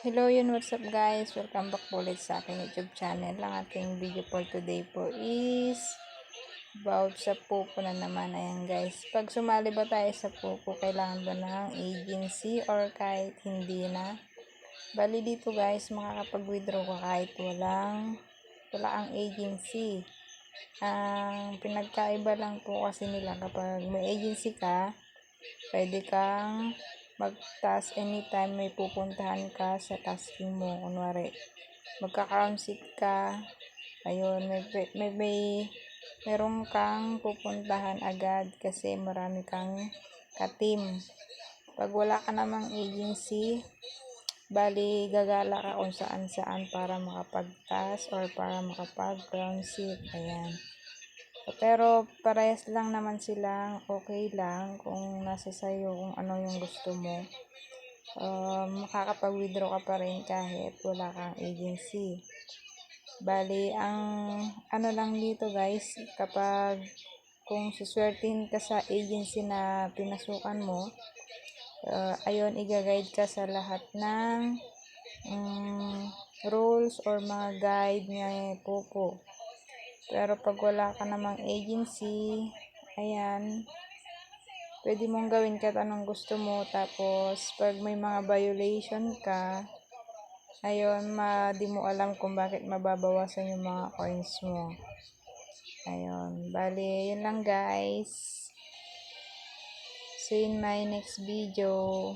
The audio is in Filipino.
Hello yun, what's up guys? Welcome back po ulit sa aking YouTube channel. Ang ating video for today po is about sa pupo na naman. Ayan guys, pag sumali ba tayo sa pupo, kailangan ba ng agency or kahit hindi na? Bali dito guys, makakapag-withdraw ka kahit wala ang agency. Ang pinagkaiba lang po kasi nila, kapag may agency ka, pwede kang mag-task anytime may pupuntahan ka sa tasking mo. Kunwari, magka-count sheet ka, ayun, meron kang pupuntahan agad kasi marami kang ka-team. Pag wala ka namang agency, bali gagala ka kung saan para makapag-task or para makapag-count sheet. Ayan. Pero parehas lang naman silang okay lang kung nasa sayo kung ano yung gusto mo. Makakapag-withdraw ka pa rin kahit wala kang agency. Bali, ang ano lang dito guys, kapag kung suswertihin ka sa agency na pinasukan mo, ayun, i-guide ka sa lahat ng rules or mga guide niya pupo. Pero pag wala ka namang agency, ayan, pwede mong gawin kahit anong gusto mo. Tapos, pag may mga violation ka, ayun, di mo alam kung bakit mababawasan yung mga coins mo. Ayun, bali, yun lang guys. See you in my next video.